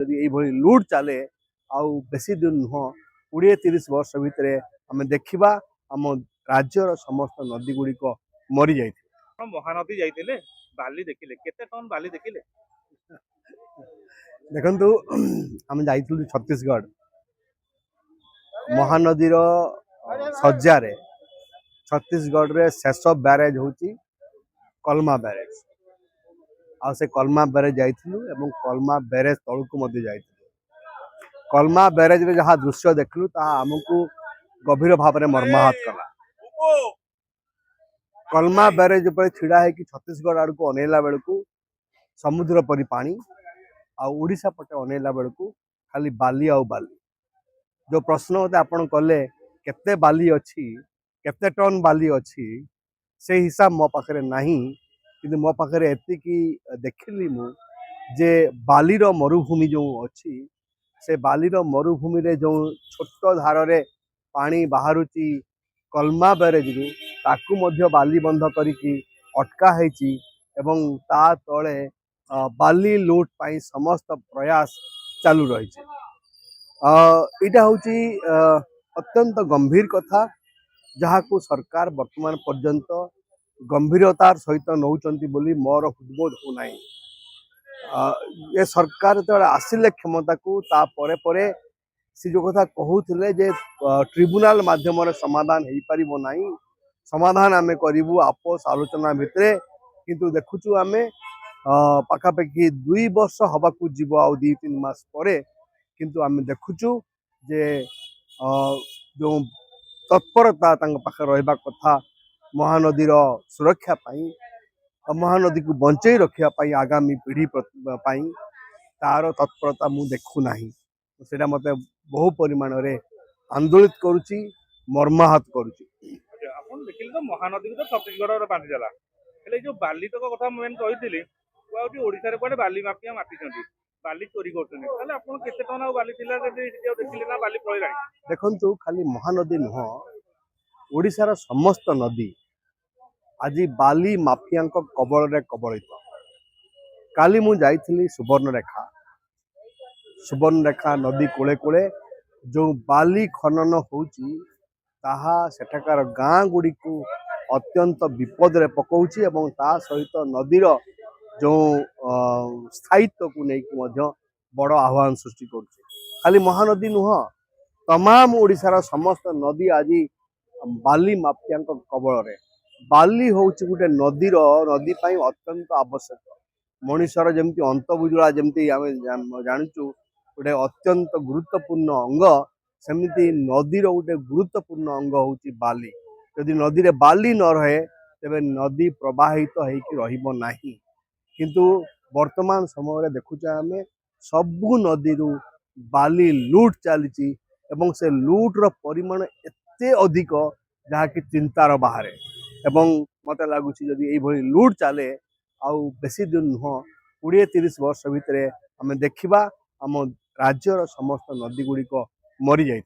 जदि यही लुट चले आउ बेसी दिन नुह 20-30 वर्ष भितर आम देखा आम राज्यर समस्त नदी गुड़िक मरी जाइए। महानदी जाइए बाली देखिले केते टन बाली देखिले? देखंतु आम जाइलु छत्तीसगढ़ महानदीर सज्जारे छत्तीसगढ़ रे शेष ब्यारेज होची कलमा ब्यारेज आ से कलमा ब्यारेज जाइलु एवं कलमा ब्यारेज तलकु मध्य जाइलु। कलमा ब्यारेज रे जहाँ दृश्य देखलु ता आमको गभीर भाव में मर्माहत कला। कलमा ब्यारेज पर छिड़ा है कि छत्तीसगढ़ आड़ को अनेला बेलू समुद्र परी पानी आ ओडिशा पटे अनेला बेलू खाली बाली आउ बाली। जो प्रश्न मत आपण कले केते बाली अच्छी केते टन बाली अच्छी से हिसाब मो पाखे नहीं कि मो पाखे एतिकी देखिली मु जे बालीर मरुभूमि जो अच्छी से बालीर मरुभूमि रे जो छोट धार रे पानी बाहरुची कलमा ब्यारेज रु ताकू मध्य बाली बंध करिकी अटका हेची एवं ता तले बाली लुट पाई समस्त प्रयास चालू रही। इटा हूँ अत्यंत गंभीर कथा जहाँ को सरकार वर्तमान पर्यंत गंभीरतार सहित नौचंती बोली मोर हृदबोध होना। ये सरकार जो आसिले क्षमता को ता परे परे सी जो कथा कहूले जे ट्रिब्यूनाल माध्यम समाधान हो पार ना समाधान आम करूँ आपस आलोचना भितर किंतु देखुचु आम पाखापाखि 2 वर्ष हवा को जीव आ 2-3 मास परे किंतु आम देखुचु जे जो तत्परता पाखे रहा कथा महानदीर सुरक्षा पाई महानदी को बंचे रखापी आगामी पीढ़ी तार तत्परता मु देखु नाही। सेटा मते बहु परिमाण रे आंदोलित करुची मर्माहत करुची। अपन देखिले तो महानदी तो छत्तीसगढ़ बांधी देला हेले जो बाली तक कथा मेन कहितली आउटी ओडिसा रे पडे बाली माफिया मातिचंदी बाली चोरी करछन ताले अपन केते टन आ बाली थिला जे देखिले ना बाली पळिलानी? देखंतु खाली महानदी नुह ओडिसा रा समस्त नदी आज बाली माफिया कबल रे कबलित। काली मु जाइथिली सुवर्णरेखा नदी कूले कूले जो बाली खनन होची ताहा सेठाकार गाँ गुड़ी को अत्यंत विपद रे पकाउची एवं ता सहित नदीर जो स्थायित्व को लेकिन बड़ आह्वान सृष्टि करुची। खाली महानदी नुह तमाम ओडिशार समस्त नदी आज बाली माफिया कबल रे। बाली होची गोटे नदी पाई अत्यंत आवश्यक मनुष्यर जमती अंत बुजुला जमती आम जानचु गोटे अत्यंत गुरुत्वपूर्ण अंग सेमती नदीर गोटे गुरुत्वपूर्ण अंग होची बाली। यदि नदी रे बाली न रहे तेबे नदी प्रवाहित हो नहीं किंतु वर्तमान समय देखुचे आम सबु नदी बाली लुट चली एवं से लुट्र परिमाण एते अधिक जहाँकि चिंतार बाहर एवं मत लगुच जदि यही लुट चले आउ बेसी दिन नुह 20-30 वर्ष भितर आम देखा आम राज्यर समस्त नदी गुड़िक मरी जाइए।